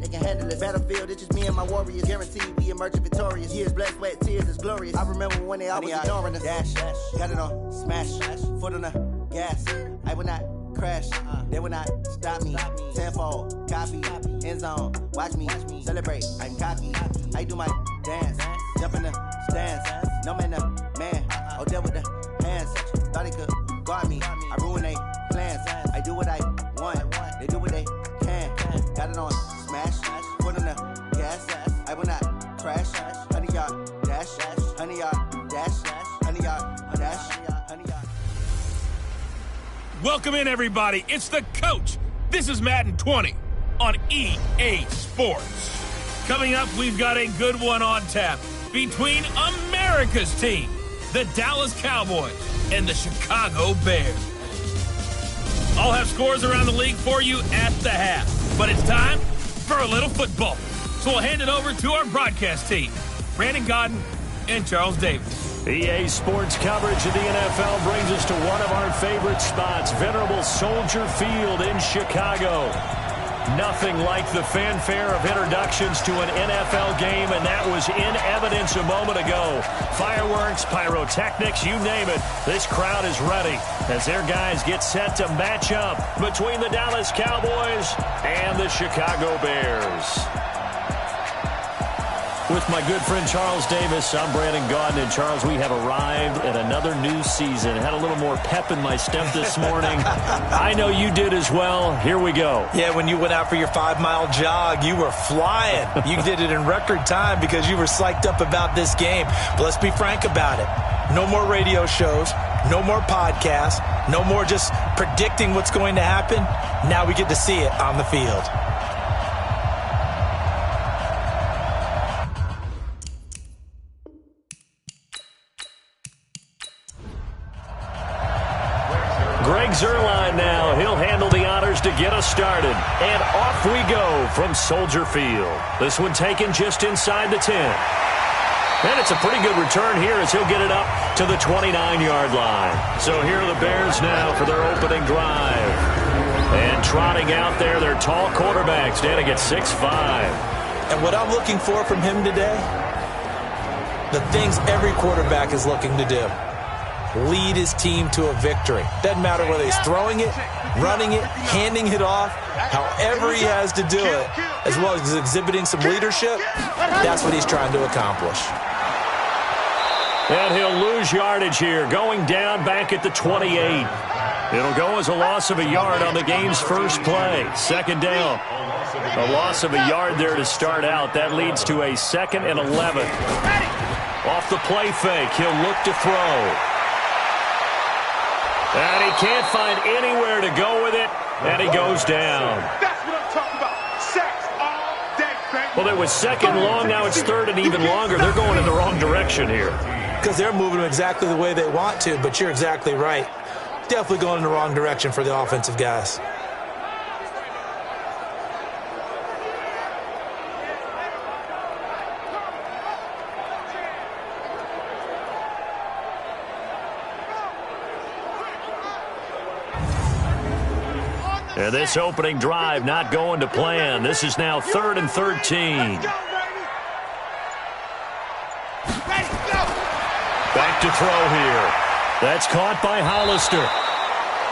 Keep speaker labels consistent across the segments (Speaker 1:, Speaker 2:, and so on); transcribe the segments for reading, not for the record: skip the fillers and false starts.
Speaker 1: they can handle it. Battlefield, it's just me and my warriors. Guaranteed we emerge victorious. Years, blood, sweat, tears, is glorious. I remember when they always ignoring us. Dash, got it on, smash, foot on the gas. I will not crash, they will not stop me. Tenfold, copy, end zone, watch me celebrate. I'm cocky, I do my dance, jump in the stands. No man, man, oh, there with the hands. Thought he could guard me, I ruin they plans. I do what I want, they do what they can. Got it on, smash, foot on the gas. I will not crash, 100-yard dash, 100-yard dash, 100-yard dash, 100-yard.
Speaker 2: Welcome in, everybody. It's the coach. This is Madden 20 on EA Sports. Coming up, we've got a good one on tap between America's team, the Dallas Cowboys, and the Chicago Bears. I'll have scores around the league for you at the half, but it's time for a little football. So we'll hand it over to our broadcast team, Brandon Godden and Charles Davis.
Speaker 3: EA Sports coverage of the NFL brings us to one of our favorite spots, venerable Soldier Field in Chicago. Nothing like the fanfare of introductions to an NFL game, and that was in evidence a moment ago. Fireworks, pyrotechnics, you name it. This crowd is ready as their guys get set to match up between the Dallas Cowboys and the Chicago Bears. With my good friend Charles Davis, I'm Brandon Gaudin. And Charles, we have arrived at another new season. Had a little more pep in my step this morning. I know you did as well. Here we go.
Speaker 4: Yeah, when you went out for your 5-mile jog, you were flying. You did it in record time because you were psyched up about this game. But let's be frank about it. No more radio shows, no more podcasts, no more just predicting what's going to happen. Now we get to see it on the field.
Speaker 3: Greg Zuerlein now. He'll handle the honors to get us started. And off we go from Soldier Field. This one taken just inside the 10. And it's a pretty good return here as he'll get it up to the 29-yard line. So here are the Bears now for their opening drive. And trotting out there, their tall quarterback standing at 6'5".
Speaker 4: And what I'm looking for from him today, the things every quarterback is looking to do. Lead his team to a victory. Doesn't matter whether he's throwing it, running it, handing it off, however he has to do it, as well as exhibiting some leadership, that's what he's trying to accomplish.
Speaker 3: And he'll lose yardage here, going down back at the 28. It'll go as a loss of a yard on the game's first play. Second down. A loss of a yard there to start out. That leads to a 2nd and 11. Off the play fake, he'll look to throw. And he can't find anywhere to go with it, and he goes down.
Speaker 5: That's what I'm talking about. Sacks all day, baby.
Speaker 3: Well, it was 2nd long, now it's 3rd and even longer. They're going in the wrong direction here.
Speaker 4: Because they're moving exactly the way they want to, but you're exactly right. Definitely going in the wrong direction for the offensive guys.
Speaker 3: And this opening drive not going to plan. This is now 3rd and 13. Back to throw here. That's caught by Hollister.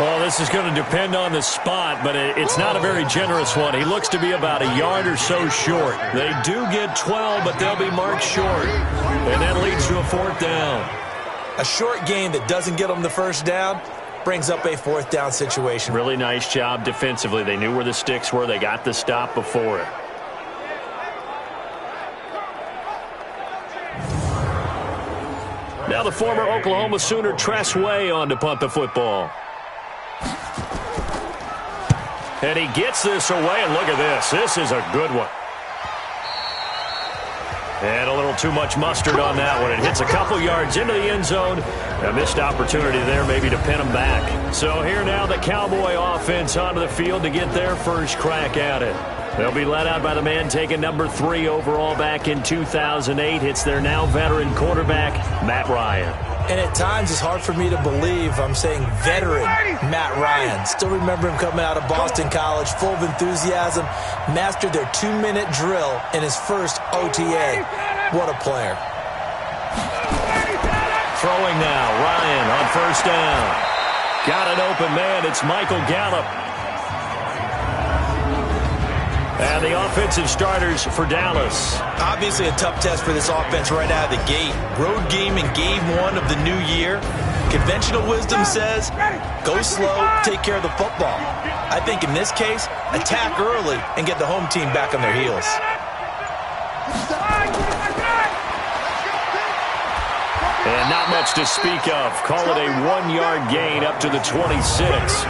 Speaker 3: Well, this is going to depend on the spot, but it's not a very generous one. He looks to be about a yard or so short. They do get 12, but they'll be marked short. And that leads to a 4th down.
Speaker 4: A short gain that doesn't get them the first down brings up a 4th down situation.
Speaker 3: Really nice job defensively. They knew where the sticks were. They got the stop before it. Now the former Oklahoma Sooner Tress Way on to punt the football. And he gets this away, and look at this. This is a good one. And a little too much mustard on that one. It hits a couple yards into the end zone. A missed opportunity there maybe to pin them back. So here now the Cowboy offense onto the field to get their first crack at it. They'll be led out by the man taking number 3 overall back in 2008. It's their now veteran quarterback, Matt Ryan.
Speaker 4: And at times, it's hard for me to believe I'm saying veteran Matt Ryan. Still remember him coming out of Boston College, full of enthusiasm, mastered their 2-minute drill in his first OTA. What a player.
Speaker 3: Throwing now, Ryan on first down. Got an open man, it's Michael Gallup. And the offensive starters for Dallas.
Speaker 4: Obviously a tough test for this offense right out of the gate. Road game in game 1 of the new year. Conventional wisdom says, go slow, take care of the football. I think in this case, attack early and get the home team back on their heels.
Speaker 3: And not much to speak of. Call it a 1-yard gain up to the 26.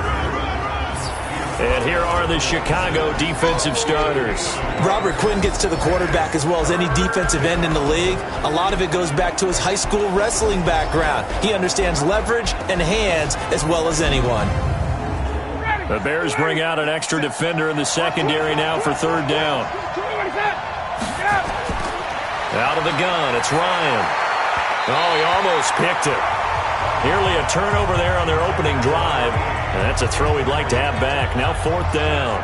Speaker 3: And here are the Chicago defensive starters.
Speaker 4: Robert Quinn gets to the quarterback as well as any defensive end in the league. A lot of it goes back to his high school wrestling background. He understands leverage and hands as well as anyone.
Speaker 3: The Bears bring out an extra defender in the secondary now for third down. Out of the gun, it's Ryan. Oh, he almost picked it. Nearly a turnover there on their opening drive. And that's a throw he'd like to have back. Now fourth down.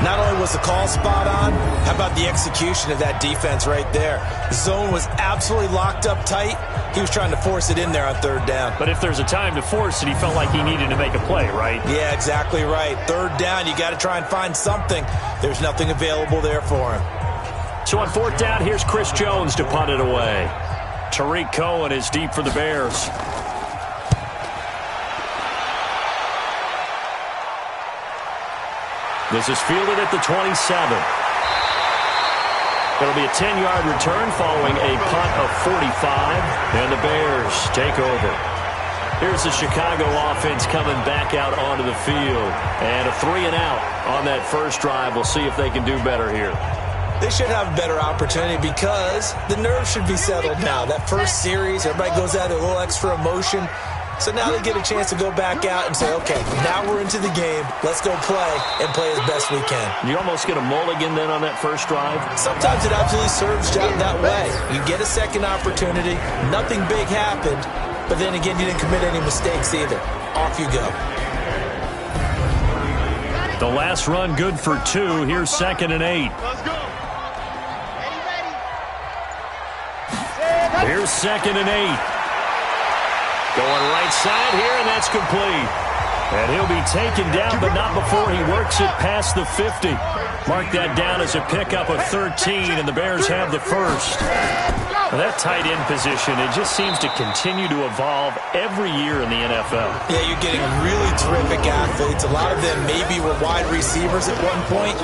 Speaker 4: Not only was the call spot on, how about the execution of that defense right there? The zone was absolutely locked up tight. He was trying to force it in there on third down.
Speaker 3: But if there's a time to force it, he felt like he needed to make a play, right?
Speaker 4: Yeah, exactly right. Third down, you got to try and find something. There's nothing available there for him.
Speaker 3: So on fourth down, here's Chris Jones to punt it away. Tariq Cohen is deep for the Bears. This is fielded at the 27. It'll be a 10-yard return following a punt of 45, and the Bears take over. Here's the Chicago offense coming back out onto the field, and a 3-and-out on that first drive. We'll see if they can do better here.
Speaker 4: They should have a better opportunity because the nerves should be settled now. That first series, everybody goes out with a little extra emotion. So now they get a chance to go back out and say, okay, now we're into the game. Let's go play and play as best we can.
Speaker 3: You almost get a mulligan then on that first drive?
Speaker 4: Sometimes it absolutely serves that way. You get a second opportunity. Nothing big happened. But then again, you didn't commit any mistakes either. Off you go.
Speaker 3: The last run good for 2. Here's 2nd and 8.
Speaker 5: Let's go.
Speaker 3: Here's 2nd and 8. Going right side here, and that's complete. And he'll be taken down, but not before he works it past the 50. Mark that down as a pickup of 13, and the Bears have the first. Now that tight end position, it just seems to continue to evolve every year in the NFL.
Speaker 4: Yeah, you're getting really terrific athletes. A lot of them maybe were wide receivers at one point.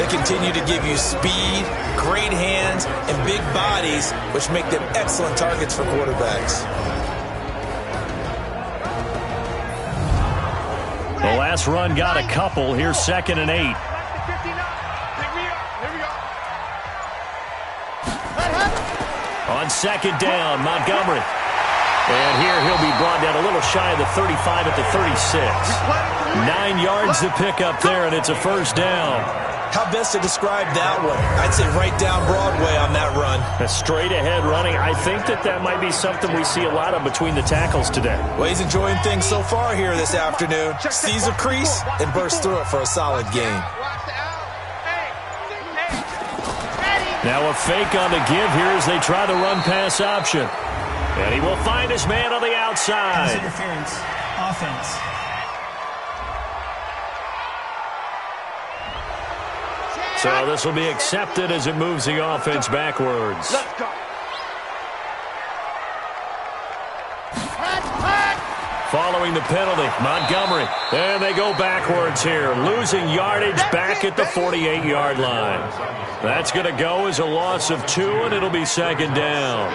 Speaker 4: They continue to give you speed, great hands, and big bodies, which make them excellent targets for quarterbacks.
Speaker 3: The last run got a couple. Here's 2nd and 8. On 2nd down, Montgomery. And here he'll be brought down a little shy of the 35 at the 36. 9 yards to pick up there, and it's a first down.
Speaker 4: How best to describe that one? I'd say right down Broadway on that run.
Speaker 3: A straight ahead running. I think that might be something we see a lot of between the tackles today.
Speaker 4: Well, he's enjoying things so far here this afternoon. Sees a crease and bursts through it for a solid gain.
Speaker 3: Now a fake on the give here as they try the run-pass option. And he will find his man on the outside.
Speaker 6: Interference. Offense.
Speaker 3: So this will be accepted as it moves the offense backwards.
Speaker 5: Let's go.
Speaker 3: Following the penalty, Montgomery. And they go backwards here, losing yardage back at the 48-yard line. That's going to go as a loss of 2, and it'll be 2nd down.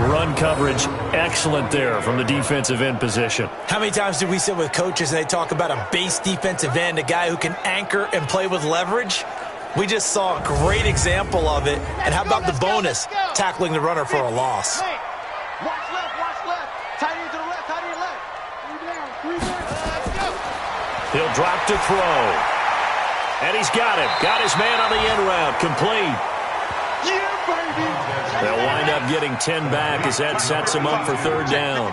Speaker 3: Run coverage, excellent there from the defensive end position.
Speaker 4: How many times do we sit with coaches and they talk about a base defensive end, a guy who can anchor and play with leverage? We just saw a great example of it. And how about the bonus, tackling the runner for a loss?
Speaker 5: Watch left, watch left. Tight end to the left, tight end left. 3 down. Let's go.
Speaker 3: He'll drop to throw. And he's got him. Got his man on the end route. Complete.
Speaker 5: Yeah,
Speaker 3: They'll wind up getting 10 back as that sets them up for third down.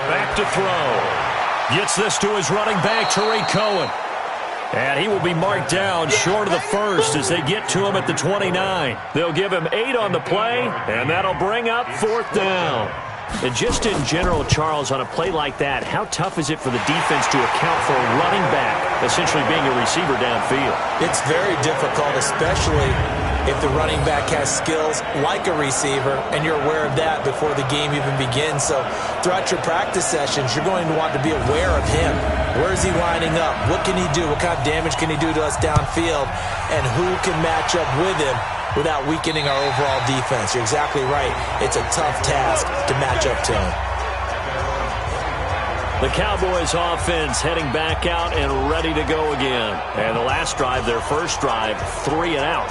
Speaker 3: Back to throw. Gets this to his running back, Tariq Cohen. And he will be marked down short of the first as they get to him at the 29. They'll give him 8 on the play, and that'll bring up fourth down. And just in general, Charles, on a play like that, how tough is it for the defense to account for a running back essentially being a receiver downfield?
Speaker 4: It's very difficult, especially if the running back has skills like a receiver, and you're aware of that before the game even begins. So throughout your practice sessions, you're going to want to be aware of him. Where is he lining up? What can he do? What kind of damage can he do to us downfield? And who can match up with him without weakening our overall defense? You're exactly right. It's a tough task to match up to him.
Speaker 3: The Cowboys offense heading back out and ready to go again. And the last drive, their first drive, 3 and out.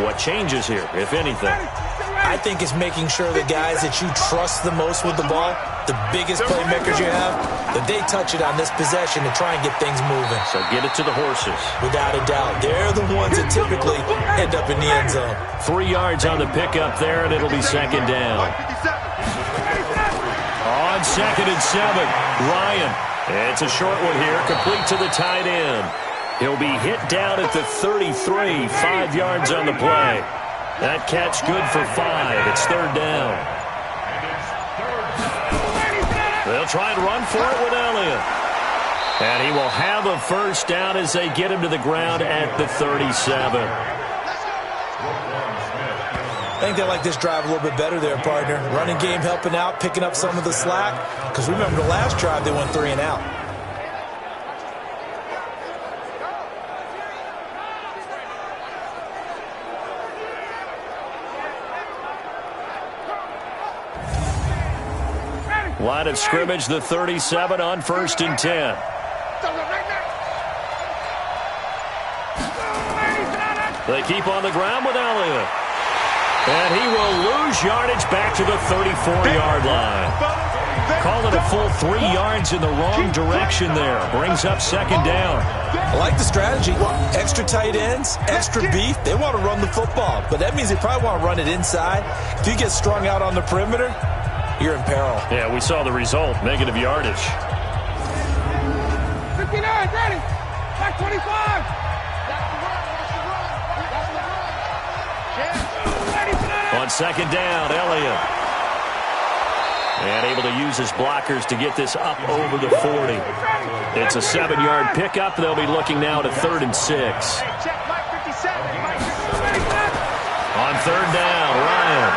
Speaker 3: What changes here, if anything?
Speaker 4: I think it's making sure the guys that you trust the most with the ball, the biggest playmakers you have, that they touch it on this possession to try and get things moving.
Speaker 3: So get it to the horses.
Speaker 4: Without a doubt. They're the ones that typically end up in the end zone.
Speaker 3: 3 yards on the pickup there, and it'll be second down. On 2nd and 7, Ryan. It's a short one here, complete to the tight end. He'll be hit down at the 33, 5 yards on the play. That catch good for 5. It's third down. They'll try and run for it with Elliott. And he will have a first down as they get him to the ground at the 37.
Speaker 4: I think they like this drive a little bit better there, partner. Running game helping out, picking up some of the slack. Because remember, the last drive they went 3 and out.
Speaker 3: Line of scrimmage, the 37 on 1st and 10. They keep on the ground with Elliott. And he will lose yardage back to the 34-yard line. Call it a full 3 yards in the wrong direction there. Brings up second down.
Speaker 4: I like the strategy. Extra tight ends, extra beef. They want to run the football, but that means they probably want to run it inside. If you get strung out on the perimeter, you're in peril.
Speaker 3: Yeah, we saw the result. Negative yardage.
Speaker 5: 59, ready. Back 25.
Speaker 3: On second down, Elliott. And able to use his blockers to get this up over the 40. It's a 7-yard pickup. They'll be looking now to 3rd and 6. On third down, Ryan.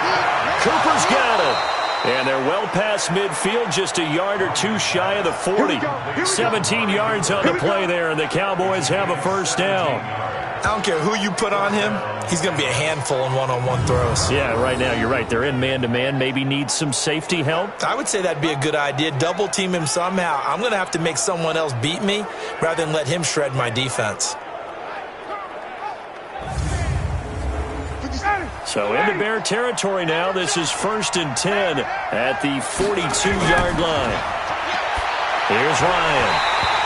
Speaker 3: Cooper's got it. And they're well past midfield, just a yard or 2 shy of the 40. 17 yards on the play there, and the Cowboys have a first down.
Speaker 4: I don't care who you put on him. He's going to be a handful in one-on-one throws.
Speaker 3: Yeah, right now, you're right. They're in man-to-man. Maybe need some safety help.
Speaker 4: I would say that'd be a good idea. Double team him somehow. I'm going to have to make someone else beat me rather than let him shred my defense.
Speaker 3: So into Bear territory now. This is 1st and 10 at the 42-yard line. Here's Ryan.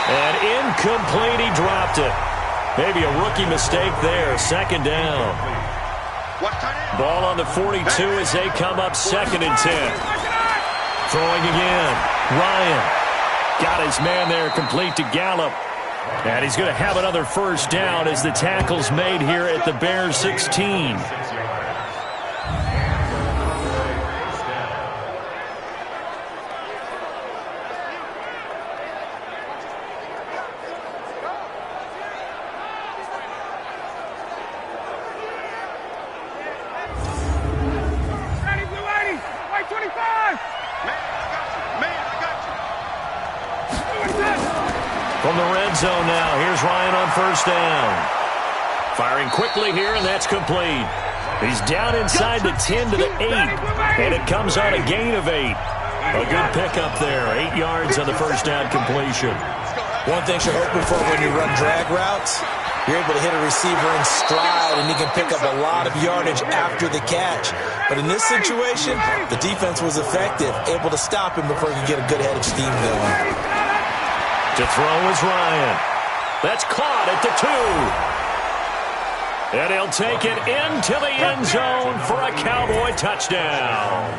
Speaker 3: And incomplete. He dropped it. Maybe a rookie mistake there. Second down. Ball on the 42 as they come up 2nd and 10. Throwing again. Ryan got his man there, complete to Gallup. And he's going to have another first down as the tackle's made here at the Bears 16. From the red zone now, here's Ryan on first down. Firing quickly here, and that's complete. He's down inside the 10 to the 8, and it comes on a gain of 8. A good pickup there, 8 yards on the first down completion.
Speaker 4: One thing you're hoping for when you run drag routes, you're able to hit a receiver in stride, and he can pick up a lot of yardage after the catch. But in this situation, the defense was effective, able to stop him before he could get a good head of steam going.
Speaker 3: To throw is Ryan. That's caught at the 2. And he'll take it into the end zone for a Cowboy touchdown.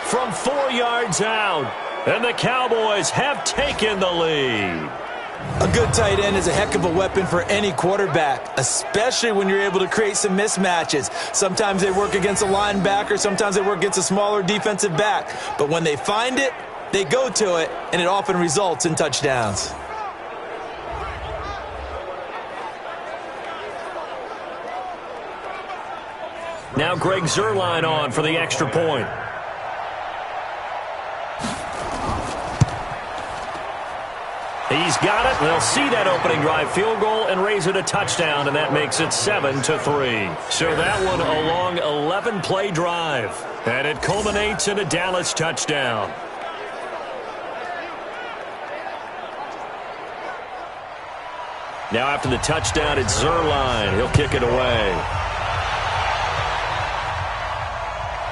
Speaker 3: From 4 yards out, and the Cowboys have taken the lead.
Speaker 4: A good tight end is a heck of a weapon for any quarterback, especially when you're able to create some mismatches. Sometimes they work against a linebacker, sometimes they work against a smaller defensive back. But when they find it, they go to it, and it often results in touchdowns.
Speaker 3: Now Greg Zuerlein on for the extra point. He's got it. They'll see that opening drive field goal and raise it a touchdown, and that makes it 7-3. So that one a long 11-play drive, and it culminates in a Dallas touchdown. Now after the touchdown, it's Zuerlein. He'll kick it away.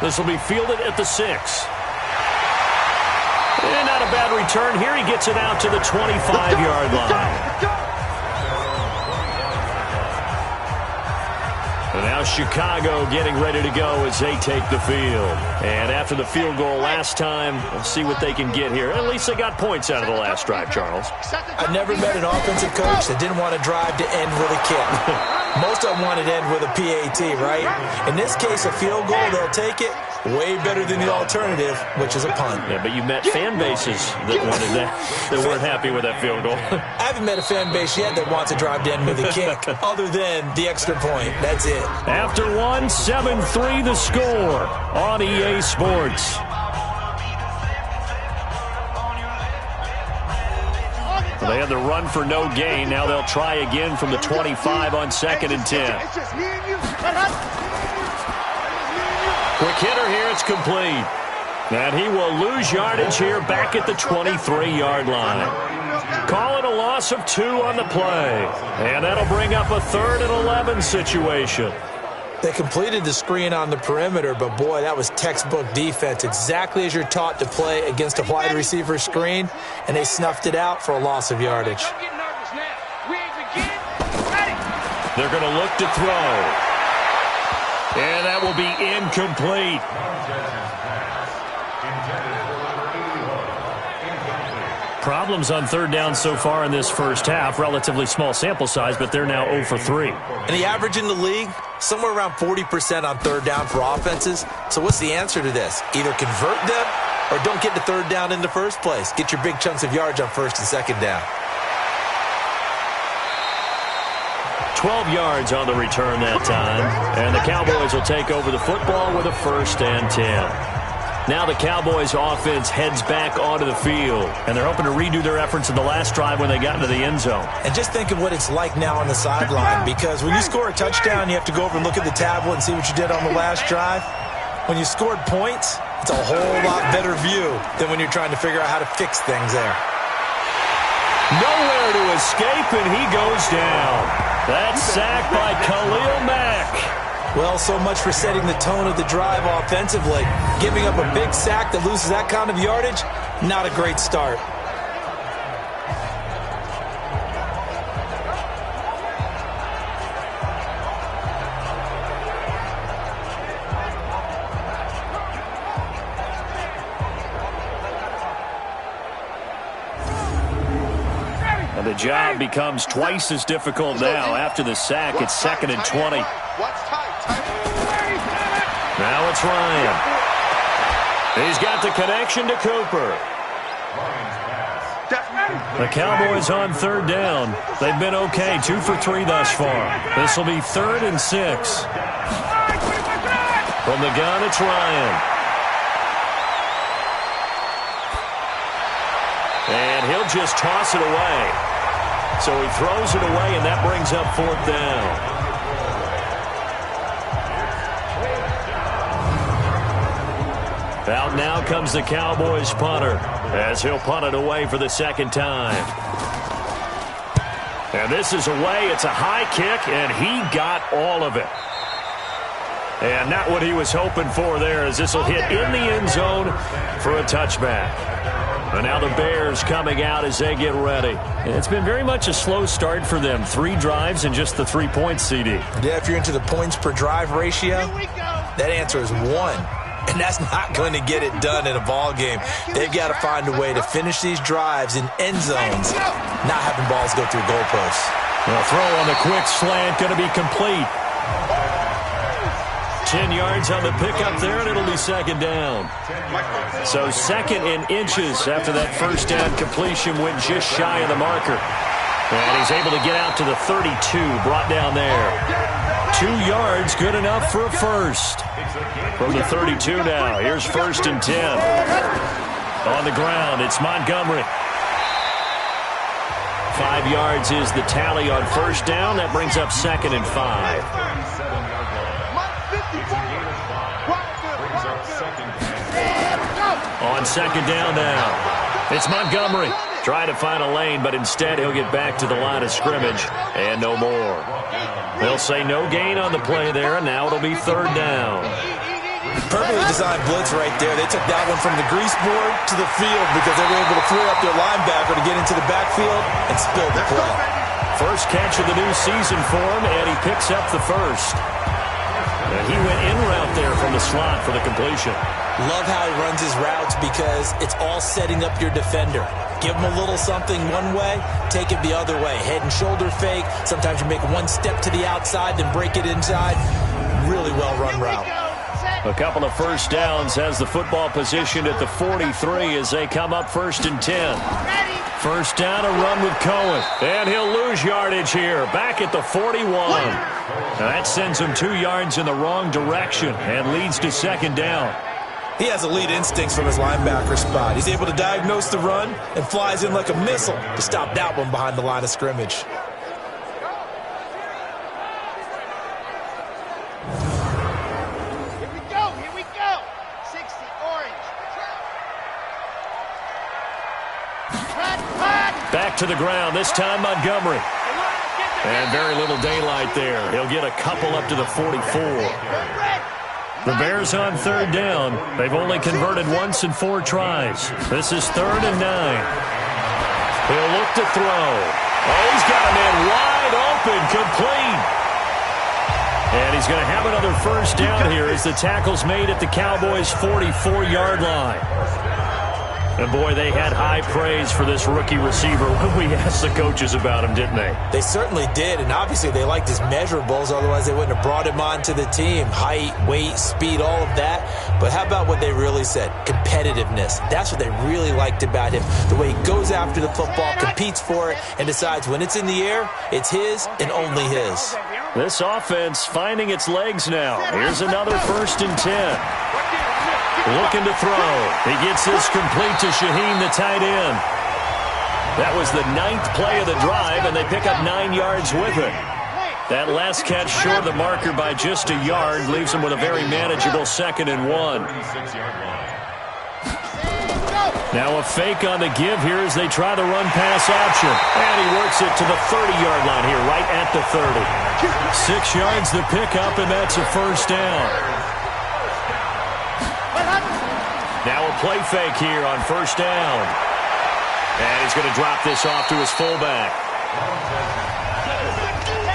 Speaker 3: This will be fielded at the 6. And not a bad return here. He gets it out to the 25-yard line. And now Chicago getting ready to go as they take the field. And after the field goal last time, we'll see what they can get here. At least they got points out of the last drive, Charles.
Speaker 4: I've never met an offensive coach that didn't want to drive to end with a kick. Most of them wanted to end with a PAT, right? In this case, a field goal, they'll take it. Way better than the alternative, which is a punt.
Speaker 3: Yeah, but you met fan bases that wanted that, that weren't happy with that field goal.
Speaker 4: I haven't met a fan base yet that wants to drive to end with a kick, other than the extra point. That's it.
Speaker 3: After 1, 7-3 the score on EA Sports. Well, they had the run for no gain. Now they'll try again from the 25 on 2nd and 10. Quick hitter here, it's complete. And he will lose yardage here back at the 23-yard line. Call it a loss of 2 on the play. And that'll bring up a 3rd and 11 situation.
Speaker 4: They completed the screen on the perimeter, but boy, that was textbook defense. Exactly as you're taught to play against a wide receiver screen, and they snuffed it out for a loss of yardage.
Speaker 3: They're going to look to throw. And that will be incomplete. Problems on 3rd down so far in this first half. Relatively small sample size, but they're now 0 for 3.
Speaker 4: And the average in the league, somewhere around 40% on 3rd down for offenses. So what's the answer to this? Either convert them or don't get to 3rd down in the first place. Get your big chunks of yards on 1st and 2nd down.
Speaker 3: 12 yards on the return that time. And the Cowboys will take over the football with a 1st and 10. Now the Cowboys offense heads back onto the field. And they're hoping to redo their efforts in the last drive when they got into the end zone.
Speaker 4: And just think of what it's like now on the sideline. Because when you score a touchdown, you have to go over and look at the tablet and see what you did on the last drive. When you scored points, it's a whole lot better view than when you're trying to figure out how to fix things there.
Speaker 3: Nowhere to escape, and he goes down. That's sacked by Khalil Mack.
Speaker 4: Well, so much for setting the tone of the drive offensively. Giving up a big sack that loses that kind of yardage, not a great start.
Speaker 3: And the job becomes twice as difficult now. After the sack, it's 2nd and 20. Now it's Ryan. He's got the connection to Cooper. The Cowboys on 3rd down. They've been okay, 2 for 3 thus far. This will be 3rd and 6. From the gun, it's Ryan. And he'll just toss it away. So he throws it away, and that brings up 4th down. Out now comes the Cowboys punter as he'll punt it away for the 2nd time. And this is away. It's a high kick, and he got all of it. And not what he was hoping for there, as this will hit in the end zone for a touchback. And now the Bears coming out as they get ready. It's been very much a slow start for them. 3 drives and just the 3 points, CD.
Speaker 4: Yeah, if you're into the points per drive ratio, that answer is 1. And that's not going to get it done in a ball game. They've got to find a way to finish these drives in end zones, not having balls go through goalposts.
Speaker 3: The throw on the quick slant going to be complete. 10 yards on the pickup there, and it'll be second down. So second in inches after that first down completion went just shy of the marker. And he's able to get out to the 32, brought down there. 2 yards, good enough for a first. From the 32 now, here's 1st and 10. On the ground, it's Montgomery. 5 yards is the tally on first down. That brings up 2nd and 5. On second down now, it's Montgomery. Trying to find a lane, but instead he'll get back to the line of scrimmage and no more. They'll say no gain on the play there, and now it'll be 3rd down.
Speaker 4: Perfectly designed blitz right there. They took that one from the grease board to the field because they were able to free up their linebacker to get into the backfield and spill the play.
Speaker 3: First catch of the new season for him, and he picks up the first. And he went in route there from the slot for the completion.
Speaker 4: Love how he runs his routes because it's all setting up your defender. Give him a little something one way, take it the other way. Head and shoulder fake. Sometimes you make one step to the outside, then break it inside. Really well-run route.
Speaker 3: A couple of first downs has the football positioned at the 43 as they come up 1st and 10. First down, a run with Cohen. And he'll lose yardage here, back at the 41. Now that sends him 2 yards in the wrong direction and leads to 2nd down.
Speaker 4: He has elite instincts from his linebacker spot. He's able to diagnose the run and flies in like a missile to stop that one behind the line of scrimmage.
Speaker 5: Here we go. 60, orange.
Speaker 3: Back to the ground, this time Montgomery. And very little daylight there. He'll get a couple up to the 44. The Bears on 3rd down. They've only converted once in 4 tries. This is 3rd and 9. He'll look to throw. Oh, he's got a man wide open, complete. And he's going to have another first down here as the tackle's made at the Cowboys' 44-yard line. And, boy, they had high praise for this rookie receiver when we asked the coaches about him, didn't they?
Speaker 4: They certainly did, and obviously they liked his measurables. Otherwise, they wouldn't have brought him onto the team. Height, weight, speed, all of that. But how about what they really said? Competitiveness. That's what they really liked about him. The way he goes after the football, competes for it, and decides when it's in the air, it's his and only his.
Speaker 3: This offense finding its legs now. Here's another 1st and 10. Looking to throw. He gets this complete to Shaheen, the tight end. That was the 9th play of the drive, and they pick up 9 yards with it. That last catch short of the marker by just a yard leaves him with a very manageable 2nd and 1. Now a fake on the give here as they try the run-pass option. And he works it to the 30-yard line here, right at the 30. 6 yards the pickup, and that's a first down. Now a play fake here on first down. And he's going to drop this off to his fullback.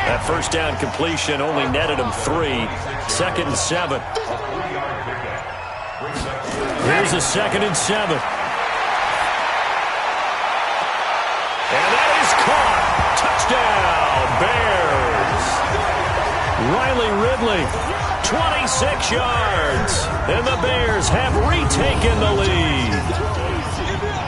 Speaker 3: That first down completion only netted him 3. 2nd and 7. Here's a 2nd and 7. And that is caught. Touchdown, Bears. Riley Ridley. 26 yards, and the Bears have retaken the lead.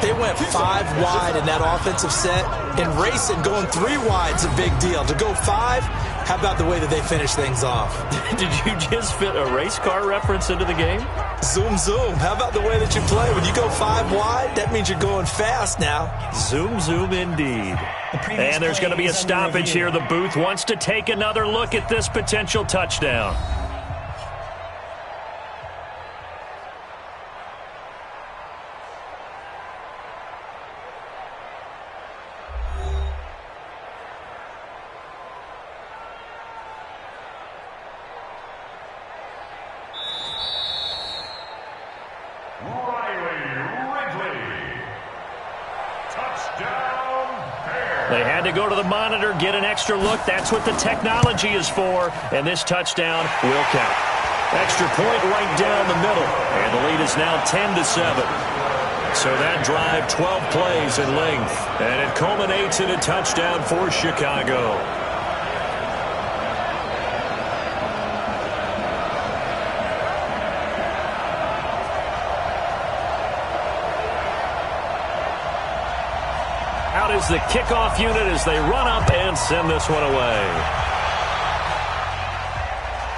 Speaker 4: They went 5 wide in that offensive set, and racing going 3 wide's a big deal. To go 5, how about the way that they finish things off?
Speaker 3: Did you just fit a race car reference into the game?
Speaker 4: Zoom, zoom. How about the way that you play? When you go 5 wide, that means you're going fast now.
Speaker 3: Zoom, zoom indeed. And there's going to be a stoppage here. The booth wants to take another look at this potential touchdown. They had to go to the monitor, get an extra look. That's what the technology is for. And this touchdown will count. Extra point right down the middle. And the lead is now 10-7. So that drive, 12 plays in length. And it culminates in a touchdown for Chicago. Out is the kickoff unit as they run up and send this one away.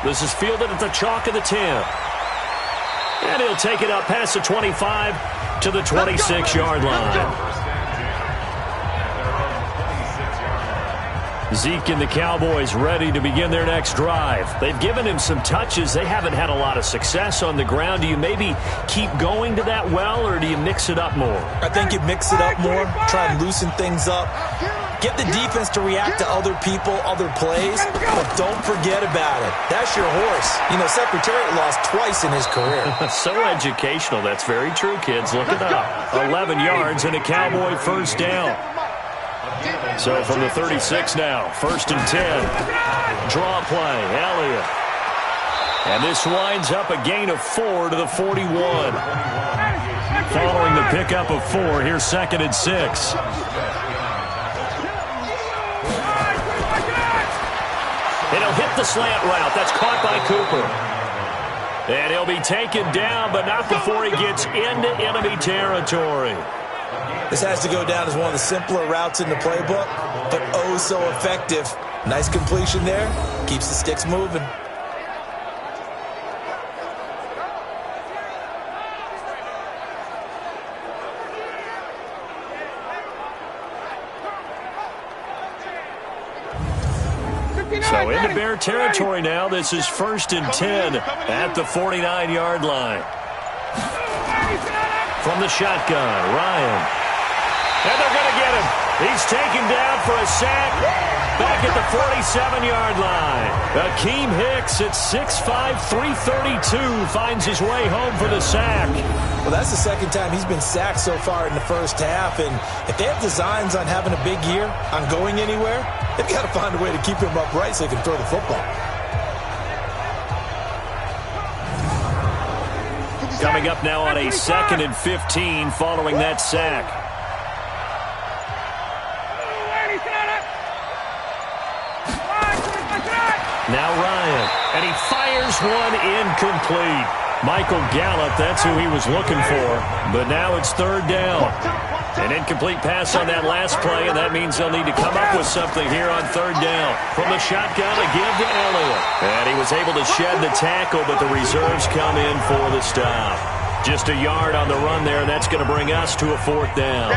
Speaker 3: This is fielded at the chalk of the 10. And he'll take it up past the 25 to the 26-yard line. Zeke and the Cowboys ready to begin their next drive. They've given him some touches. They haven't had a lot of success on the ground. Do you maybe keep going to that well, or do you mix it up more?
Speaker 4: I think you mix it up more, try and loosen things up. Get the defense to react to other people, other plays, but don't forget about it. That's your horse. You know, Secretariat lost twice in his career.
Speaker 3: So educational. That's very true, kids. Look it up. 11 yards and a Cowboy first down. So from the 36 now, 1st and 10. Draw play, Elliott. And this winds up a gain of 4 to the 41. Following the pickup of 4, here's 2nd and 6. It'll hit the slant route. That's caught by Cooper. And he'll be taken down, but not before he gets into enemy territory.
Speaker 4: This has to go down as one of the simpler routes in the playbook, but oh so effective. Nice completion there. Keeps the sticks moving.
Speaker 3: So into Bear territory now. This is 1st and 10 at the 49-yard line. From the shotgun, Ryan. And they're going to get him. He's taken down for a sack back at the 47-yard line. Akeem Hicks at 6'5", 332 finds his way home for the sack.
Speaker 4: Well, that's the second time he's been sacked so far in the first half. And if they have designs on having a big year, on going anywhere, they've got to find a way to keep him upright so he can throw the football.
Speaker 3: Coming up now on a 2nd and 15 following that sack. Now Ryan, and he fires one incomplete. Michael Gallup, that's who he was looking for. But now it's 3rd down. An incomplete pass on that last play, and that means they'll need to come up with something here on 3rd down. From the shotgun, a give to Elliott. And he was able to shed the tackle, but the reserves come in for the stop. Just a yard on the run there, and that's going to bring us to a 4th down.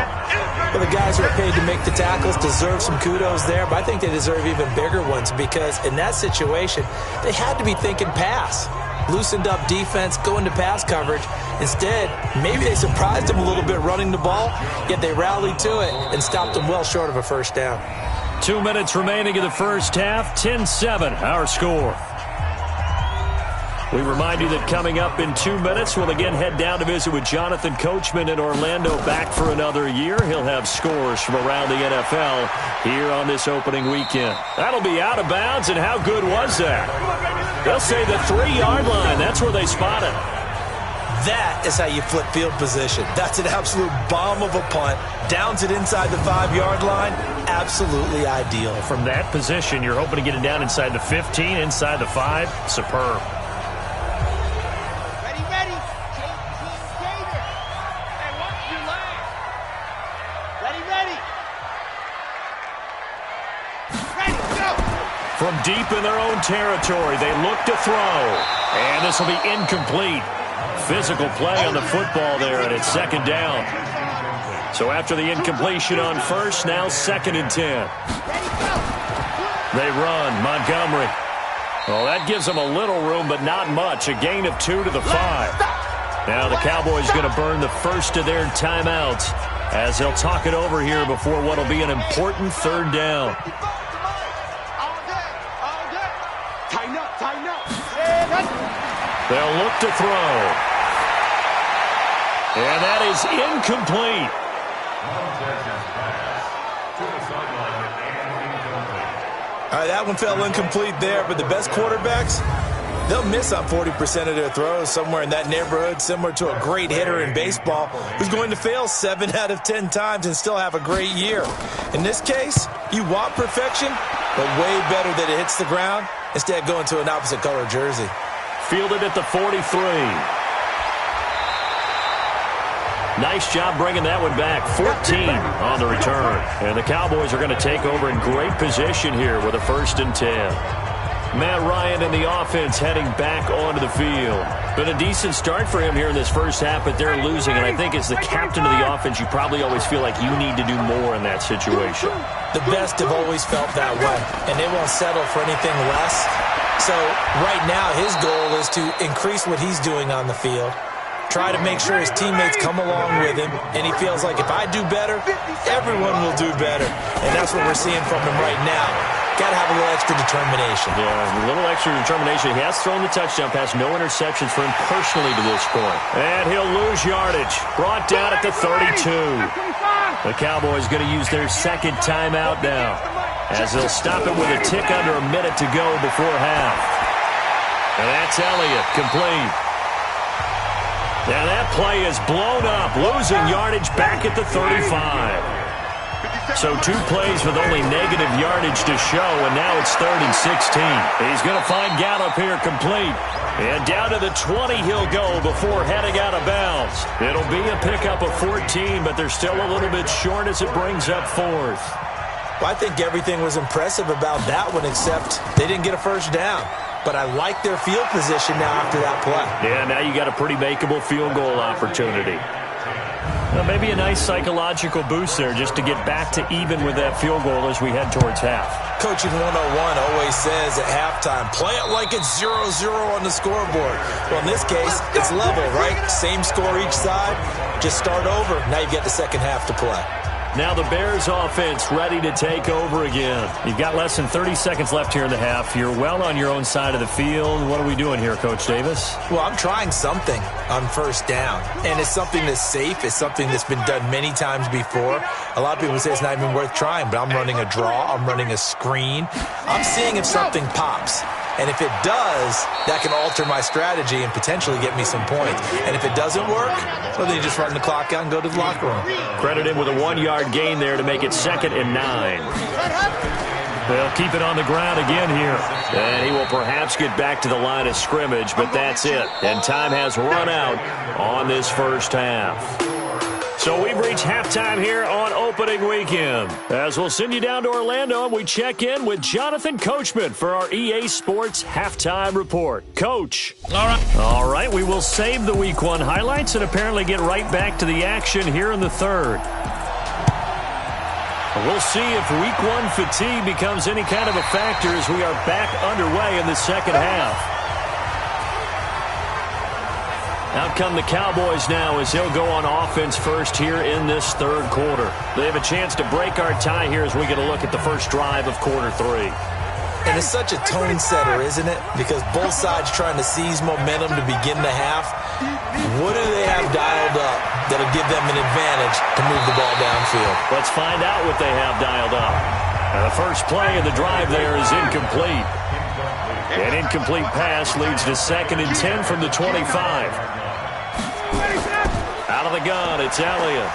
Speaker 4: Well, the guys who are paid to make the tackles deserve some kudos there, but I think they deserve even bigger ones because in that situation, they had to be thinking pass. Loosened up defense, go into pass coverage. Instead, maybe they surprised them a little bit running the ball, yet they rallied to it and stopped them well short of a first down.
Speaker 3: 2 minutes remaining in the first half, 10-7 our score. We remind you that coming up in 2 minutes, we'll again head down to visit with Jonathan Coachman in Orlando, back for another year. He'll have scores from around the NFL here on this opening weekend. That'll be out of bounds, and how good was that? They'll say the 3-yard line. That's where they spot it.
Speaker 4: That is how you flip field position. That's an absolute bomb of a punt. Downs it inside the 5-yard line. Absolutely ideal.
Speaker 3: From that position, you're hoping to get it down inside the 15, inside the 5. Superb. From deep in their own territory, they look to throw. And this will be incomplete. Physical play on the football there, and it's 2nd down. So after the incompletion on 1st, now 2nd and 10. They run, Montgomery. Well, that gives them a little room, but not much. A gain of 2 to the 5. Now the Cowboys going to burn the first of their timeouts as they'll talk it over here before what will be an important 3rd down. They'll look to throw. And that is incomplete.
Speaker 4: All right, that one fell incomplete there, but the best quarterbacks, they'll miss on 40% of their throws, somewhere in that neighborhood, similar to a great hitter in baseball who's going to fail 7 out of 10 times and still have a great year. In this case, you want perfection, but way better that it hits the ground instead of going to an opposite color jersey.
Speaker 3: Fielded at the 43. Nice job bringing that one back. 14 on the return. And the Cowboys are going to take over in great position here with a 1st and 10. Matt Ryan and the offense heading back onto the field. Been a decent start for him here in this first half, but they're losing. And I think as the captain of the offense, you probably always feel like you need to do more in that situation.
Speaker 4: The best have always felt that way, and they won't settle for anything less. So right now his goal is to increase what he's doing on the field, try to make sure his teammates come along with him, and he feels like if I do better, everyone will do better. And that's what we're seeing from him right now. Got to have a little extra determination.
Speaker 3: Yeah, a little extra determination. He has thrown the touchdown pass. No interceptions for him personally to this point. And he'll lose yardage. Brought down at the 32. The Cowboys going to use their 2nd timeout now, as they'll stop it with a tick under a minute to go before half. And that's Elliott, complete. Now that play is blown up, losing yardage back at the 35. So 2 plays with only negative yardage to show, and now it's 3rd and 16. He's going to find Gallup here, complete. And down to the 20 he'll go before heading out of bounds. It'll be a pickup of 14, but they're still a little bit short as it brings up 4th.
Speaker 4: Well, I think everything was impressive about that one, except they didn't get a 1st down. But I like their field position now after that play.
Speaker 3: Yeah, now you got a pretty makeable field goal opportunity. Well, maybe a nice psychological boost there just to get back to even with that field goal as we head towards half.
Speaker 4: Coaching 101 always says at halftime, play it like it's 0-0 on the scoreboard. Well, in this case, it's level, right? Same score each side. Just start over. Now you get the second half to play.
Speaker 3: Now the Bears offense ready to take over again. You've got less than 30 seconds left here in the half. You're well on your own side of the field. What are we doing here, Coach Davis?
Speaker 4: Well, I'm trying something on 1st down. And it's something that's safe. It's something that's been done many times before. A lot of people say it's not even worth trying, but I'm running a draw. I'm running a screen. I'm seeing if something pops. And if it does, that can alter my strategy and potentially get me some points. And if it doesn't work, well, then you just run the clock out and go to the locker room.
Speaker 3: Credit him with a 1-yard gain there to make it 2nd and 9. They'll keep it on the ground again here. And he will perhaps get back to the line of scrimmage, but that's it. And time has run out on this first half. So we've reached halftime here on opening weekend. As we'll send you down to Orlando and we check in with Jonathan Coachman for our EA Sports Halftime Report. Coach. All right, we will save the Week 1 highlights and apparently get right back to the action here in the 3rd. We'll see if Week 1 fatigue becomes any kind of a factor as we are back underway in the 2nd half. Out come the Cowboys now as they'll go on offense first here in this 3rd quarter. They have a chance to break our tie here as we get a look at the first drive of quarter 3.
Speaker 4: And it's such a tone setter, isn't it? Because both sides trying to seize momentum to begin the half. What do they have dialed up that'll give them an advantage to move the ball downfield?
Speaker 3: Let's find out what they have dialed up. And the first play of the drive there is incomplete. An incomplete pass leads to 2nd and 10 from the 25. Out of the gun, it's Elliott.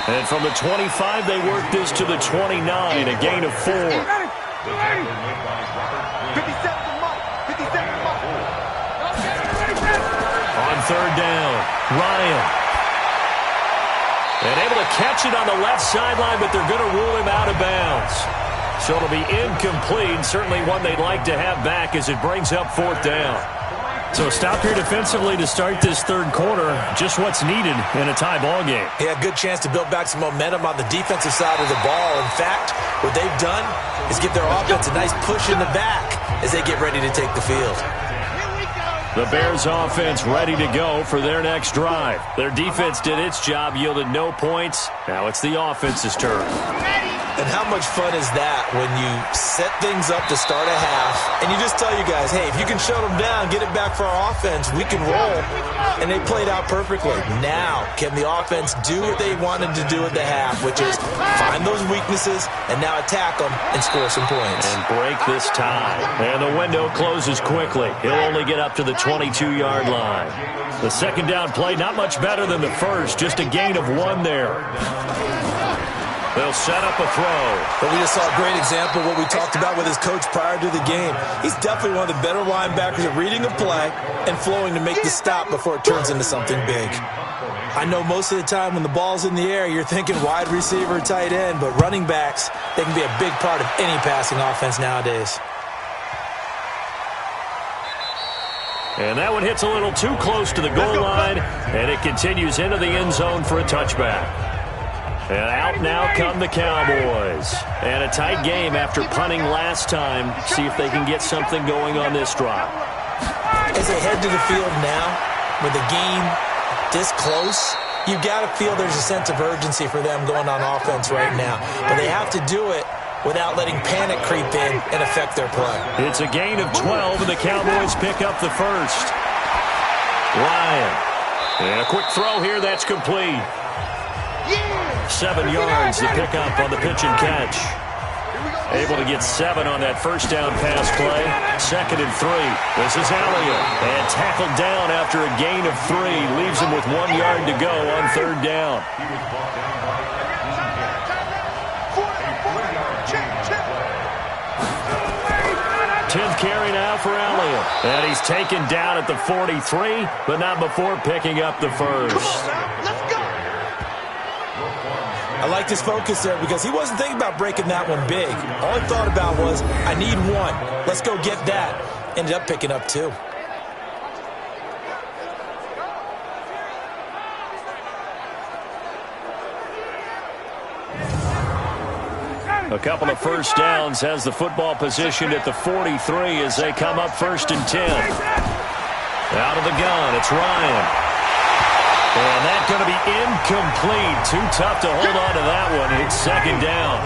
Speaker 3: And from the 25, they work this to the 29, a gain of 4. On 3rd down, Ryan. And able to catch it on the left sideline, but they're going to rule him out of bounds. So it'll be incomplete, certainly one they'd like to have back as it brings up 4th down. So stop here defensively to start this 3rd quarter. Just what's needed in a tie ball game.
Speaker 4: Yeah, good chance to build back some momentum on the defensive side of the ball. In fact, what they've done is give their offense a nice push in the back as they get ready to take the field.
Speaker 3: The Bears offense ready to go for their next drive. Their defense did its job, yielded no points. Now it's the offense's turn.
Speaker 4: And how much fun is that when you set things up to start a half and you just tell you guys, hey, if you can shut them down, get it back for our offense, we can roll. And they played out perfectly. Now, can the offense do what they wanted to do at the half, which is find those weaknesses and now attack them and score some points.
Speaker 3: And break this tie. And the window closes quickly. He'll only get up to the 22-yard line. The second down play, not much better than the first, just a gain of 1 there. They'll set up a throw.
Speaker 4: But we just saw a great example of what we talked about with his coach prior to the game. He's definitely one of the better linebackers at reading a play and flowing to make the stop before it turns into something big. I know most of the time when the ball's in the air, you're thinking wide receiver, tight end, but running backs, they can be a big part of any passing offense nowadays.
Speaker 3: And that one hits a little too close to the goal line, and it continues into the end zone for a touchback. And out now come the Cowboys. And a tight game after punting last time. See if they can get something going on this drive.
Speaker 4: As they head to the field now, with the game this close, you've got to feel there's a sense of urgency for them going on offense right now. But they have to do it without letting panic creep in and affect their play.
Speaker 3: It's a gain of 12, and the Cowboys pick up the first. Ryan. And a quick throw here, that's complete. 7 yards to pick up on the pitch and catch. Able to get 7 on that first down pass play. 2nd and 3. This is Elliott. And tackled down after a gain of 3. Leaves him with 1 yard to go on 3rd down. 10th carry now for Elliott. And he's taken down at the 43, but not before picking up the first.
Speaker 4: I like his focus there because he wasn't thinking about breaking that one big. All he thought about was, I need 1. Let's go get that. Ended up picking up 2.
Speaker 3: A couple of first downs has the football positioned at the 43 as they come up 1st and 10. Out of the gun, it's Ryan. And that's going to be incomplete. Too tough to hold on to that one. It's 2nd down.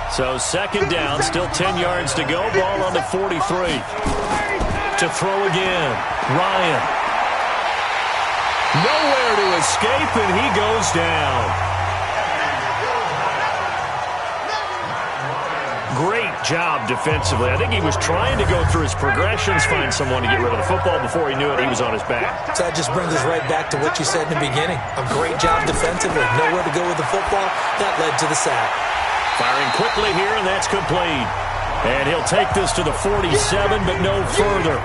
Speaker 3: So 2nd down, still 10 yards to go. Ball on the 43. To throw again. Ryan. Nowhere to escape, and he goes down. Great job defensively. I think he was trying to go through his progressions, find someone to get rid of the football. Before he knew it, he was on his back.
Speaker 4: So that just brings us right back to what you said in the beginning. A great job defensively. Nowhere to go with the football. That led to the sack.
Speaker 3: Firing quickly here, and that's complete. And he'll take this to the 47, but no further,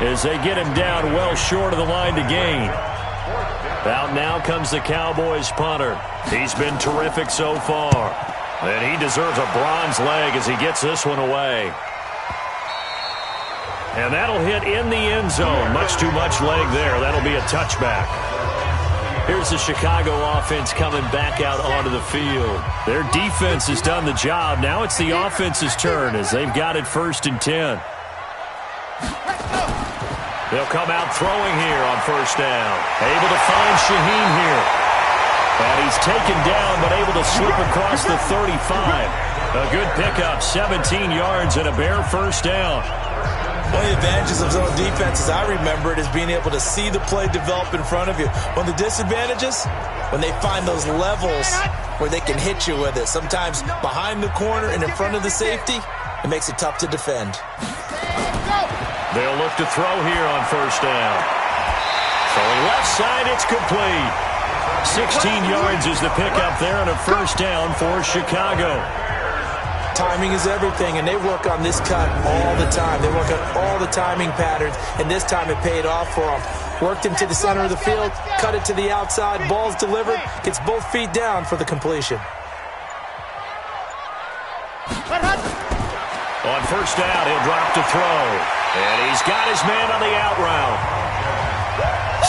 Speaker 3: as they get him down well short of the line to gain. Out now comes the Cowboys punter. He's been terrific so far. And he deserves a bronze leg as he gets this one away. And that'll hit in the end zone. Much too much leg there. That'll be a touchback. Here's the Chicago offense coming back out onto the field. Their defense has done the job. Now it's the offense's turn as they've got it 1st and 10. They'll come out throwing here on 1st down. Able to find Shaheen here. And he's taken down, but able to slip across the 35. A good pickup, 17 yards and a bare 1st down.
Speaker 4: One of the advantages of zone defense, as I remember it, is being able to see the play develop in front of you. One of the disadvantages, when they find those levels where they can hit you with it. Sometimes behind the corner and in front of the safety, it makes it tough to defend.
Speaker 3: They'll look to throw here on 1st down. Throwing left side, it's complete. 16 yards is the pickup there on a 1st down for Chicago.
Speaker 4: Timing is everything, and they work on this cut all the time. They work on all the timing patterns, and this time it paid off for them. Worked him to the center of the field, cut it to the outside, ball's delivered, gets both feet down for the completion.
Speaker 3: On 1st down, he'll drop to throw. And he's got his man on the out route.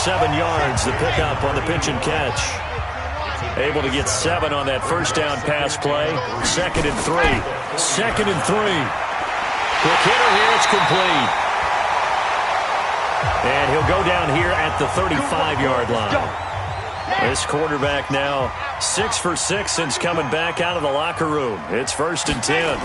Speaker 3: 7 yards, the pickup on the pitch and catch. Able to get 7 on that 1st down pass play. 2nd and 3. 2nd and 3. Quick hitter here, it's complete. And he'll go down here at the 35-yard line. This quarterback now 6 for 6 since coming back out of the locker room. It's 1st and 10.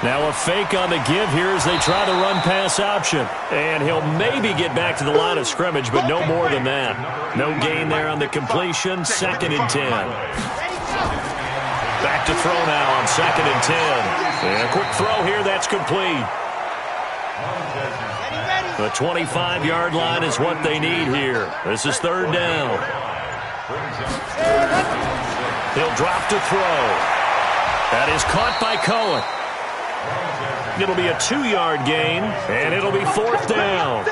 Speaker 3: Now a fake on the give here as they try the run-pass option. And he'll maybe get back to the line of scrimmage, but no more than that. No gain there on the completion. 2nd and 10. Back to throw now on 2nd and 10. And a quick throw here. That's complete. The 25-yard line is what they need here. This is 3rd down. He'll drop to throw. That is caught by Cohen. It'll be a 2-yard gain, and it'll be 4th down.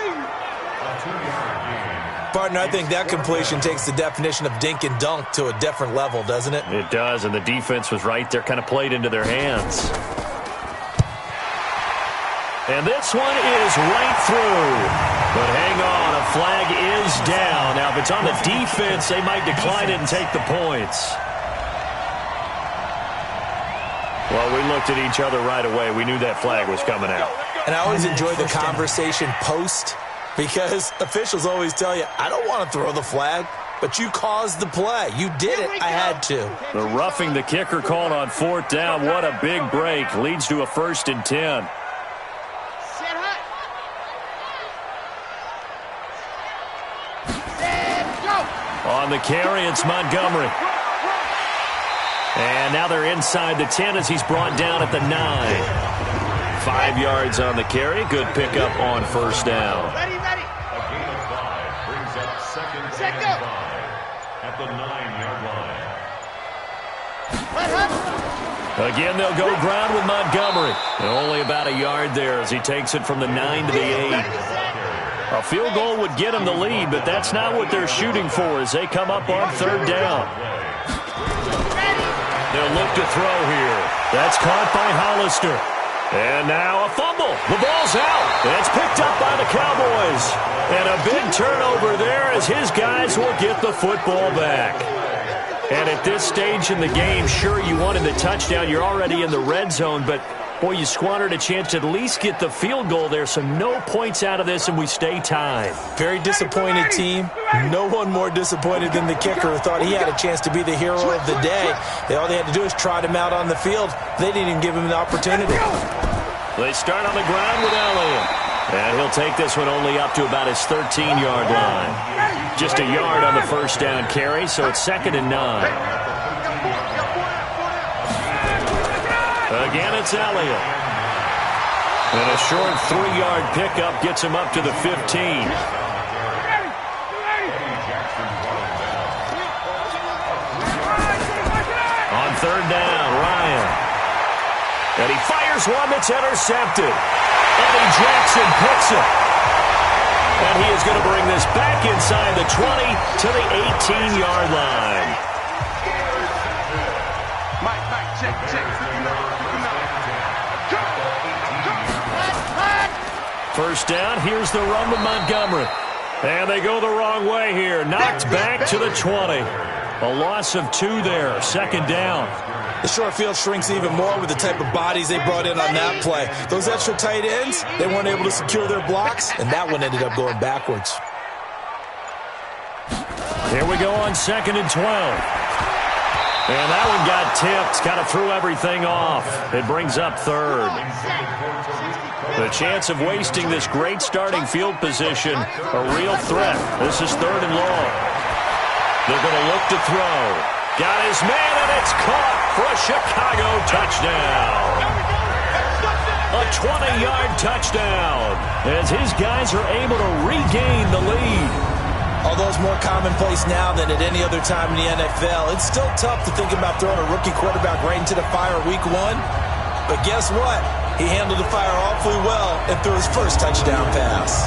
Speaker 4: Partner, I think that completion takes the definition of dink and dunk to a different level, doesn't it?
Speaker 3: It does, and the defense was right there, kind of played into their hands. And this one is right through. But hang on, a flag is down. Now, if it's on the defense, they might decline it and take the points. Well, we looked at each other right away. We knew that flag was coming out.
Speaker 4: And I always enjoy the conversation post because officials always tell you, I don't want to throw the flag, but you caused the play. You did it. I had to.
Speaker 3: The roughing the kicker called on 4th down. What a big break. Leads to a 1st and 10. On the carry, it's Montgomery. And now they're inside the 10 as he's brought down at the 9. 5 yards on the carry. Good pickup on 1st down.
Speaker 5: Ready.
Speaker 7: A gain of 5 brings up 2nd and 5 at the 9-yard line.
Speaker 3: Again, they'll go ground with Montgomery. And only about a yard there as he takes it from the 9 to the 8. A field goal would get him the lead, but that's not what they're shooting for as they come up on 3rd down. They'll look to throw here. That's caught by Hollister. And now a fumble. The ball's out. And it's picked up by the Cowboys. And a big turnover there as his guys will get the football back. And at this stage in the game, sure, you wanted the touchdown. You're already in the red zone, but boy, you squandered a chance to at least get the field goal there, so no points out of this, and we stay tied.
Speaker 4: Very disappointed team. No one more disappointed than the kicker who thought he had a chance to be the hero of the day. All they had to do is trot him out on the field. They didn't even give him the opportunity.
Speaker 3: They start on the ground with Elliott. And he'll take this one only up to about his 13-yard line. Just a yard on the 1st down carry, so it's 2nd and 9. Again, it's Elliott. And a short 3-yard pickup gets him up to the 15. On 3rd down, Ryan. And he fires one that's intercepted. Eddie Jackson picks it. And he is going to bring this back inside the 20 to the 18-yard line.
Speaker 5: Mike, check.
Speaker 3: First down, here's the run with Montgomery. And they go the wrong way here. Knocked back to the 20. A loss of 2 there, 2nd down.
Speaker 4: The short field shrinks even more with the type of bodies they brought in on that play. Those extra tight ends, they weren't able to secure their blocks, and that one ended up going backwards.
Speaker 3: Here we go on 2nd and 12. And that one got tipped, kind of threw everything off. It brings up 3rd. The chance of wasting this great starting field position, a real threat. This is 3rd and long. They're going to look to throw. Got his man, and it's caught for a Chicago touchdown. A 20-yard touchdown as his guys are able to regain the lead.
Speaker 4: Although it's more commonplace now than at any other time in the NFL, it's still tough to think about throwing a rookie quarterback right into the fire week 1. But guess what? He handled the fire awfully well and threw his first touchdown pass.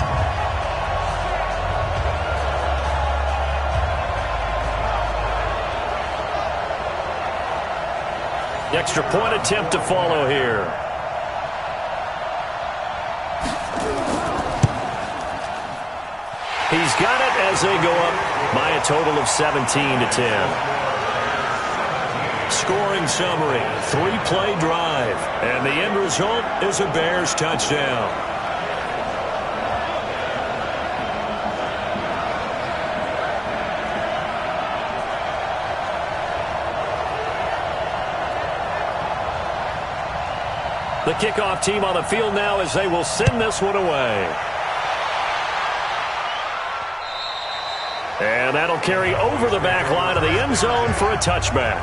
Speaker 3: The extra point attempt to follow here. He's got it as they go up by a total of 17-10. Scoring summary, 3-play drive, and the end result is a Bears touchdown. The kickoff team on the field now as they will send this one away. And that'll carry over the back line of the end zone for a touchback.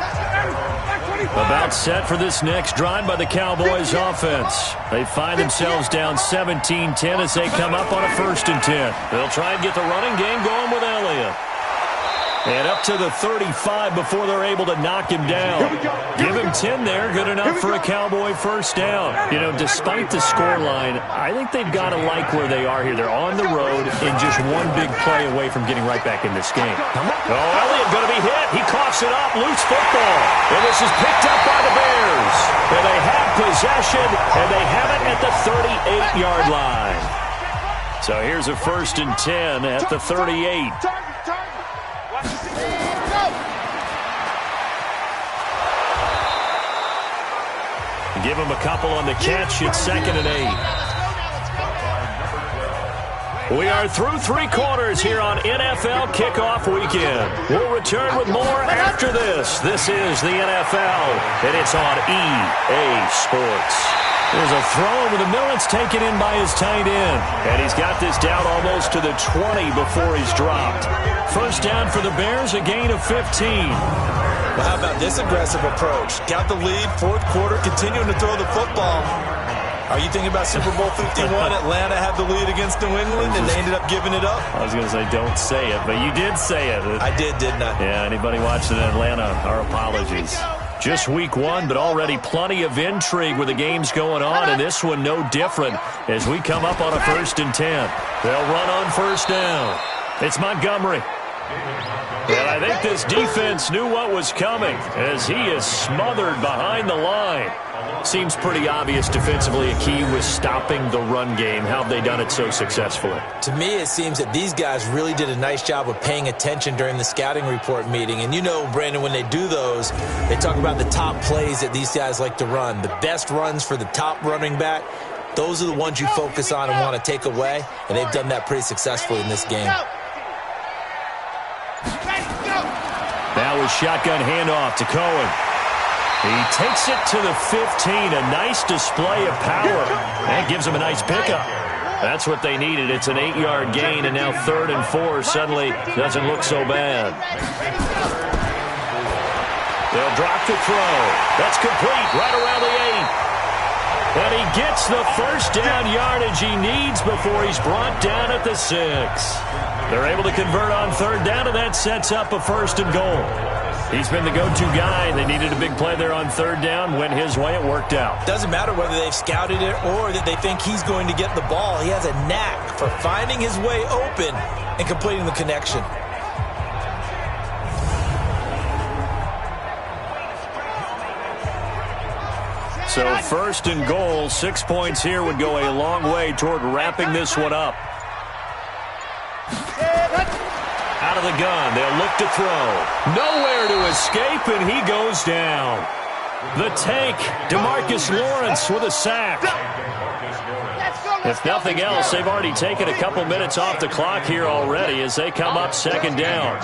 Speaker 3: About set for this next drive by the Cowboys offense. They find themselves down 17-10 as they come up on a 1st and 10. They'll try and get the running game going with Elliott. And up to the 35 before they're able to knock him down. Give him 10 there, good enough for a Cowboy 1st down. You know, despite the scoreline, I think they've got to like where they are here. They're on the road and just one big play away from getting right back in this game. Oh, Elliott going to be hit. He coughs it up, loose football. And this is picked up by the Bears. And they have possession, and they have it at the 38-yard line. So here's a 1st and 10 at the 38. Give him a couple on the catch. It's 2nd and 8. We are through 3 quarters here on NFL Kickoff Weekend. We'll return with more after this. This is the NFL, and it's on EA Sports. There's a throw over the middle. It's taken in by his tight end. And he's got this down almost to the 20 before he's dropped. 1st down for the Bears, a gain of 15.
Speaker 4: Well, how about this aggressive approach? Got the lead, 4th quarter, continuing to throw the football. Are you thinking about Super Bowl 51? Atlanta had the lead against New England, and they ended up giving it up?
Speaker 3: I was going to say don't say it, but you did say it.
Speaker 4: I did, didn't I?
Speaker 3: Yeah, anybody watching in Atlanta, our apologies. Just week 1, but already plenty of intrigue with the games going on, and this one no different as we come up on a 1st and 10. They'll run on 1st down. It's Montgomery. And I think this defense knew what was coming as he is smothered behind the line. Seems pretty obvious defensively a key was stopping the run game. How have they done it so successfully?
Speaker 4: To me, it seems that these guys really did a nice job of paying attention during the scouting report meeting. And you know, Brandon, when they do those, they talk about the top plays that these guys like to run. The best runs for the top running back. Those are the ones you focus on and want to take away. And they've done that pretty successfully in this game.
Speaker 3: Now a shotgun handoff to Cohen. He takes it to the 15. A nice display of power. That gives him a nice pickup. That's what they needed. It's an 8-yard gain, and now 3rd and 4 suddenly doesn't look so bad. They'll drop the throw. That's complete right around the 8. And he gets the 1st down yardage he needs before he's brought down at the 6. They're able to convert on 3rd down, and that sets up a 1st and goal. He's been the go-to guy. They needed a big play there on 3rd down. Went his way. It worked out.
Speaker 4: Doesn't matter whether they've scouted it or that they think he's going to get the ball. He has a knack for finding his way open and completing the connection.
Speaker 3: So 1st and goal, 6 points here would go a long way toward wrapping this one up. Out of the gun, they'll look to throw. Nowhere to escape, and he goes down. The tank, DeMarcus Lawrence with a sack. If nothing else, they've already taken a couple minutes off the clock here already as they come up 2nd down.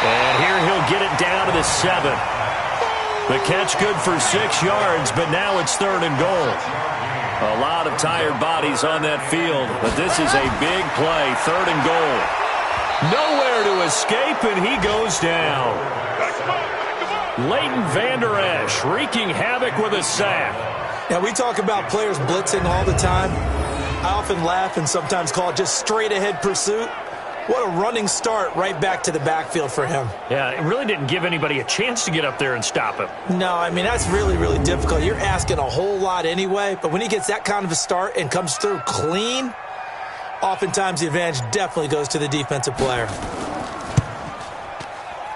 Speaker 3: And here he'll get it down to the 7. The catch good for 6 yards, but now it's 3rd and goal. A lot of tired bodies on that field, but this is a big play, 3rd and goal. Nowhere to escape, and he goes down. Leighton Vander Esch wreaking havoc with a sack.
Speaker 4: Now, we talk about players blitzing all the time. I often laugh and sometimes call it just straight-ahead pursuit. What a running start right back to the backfield for him.
Speaker 3: Yeah, it really didn't give anybody a chance to get up there and stop him.
Speaker 4: No, I mean, that's really, really difficult. You're asking a whole lot anyway, but when he gets that kind of a start and comes through clean, oftentimes the advantage definitely goes to the defensive player.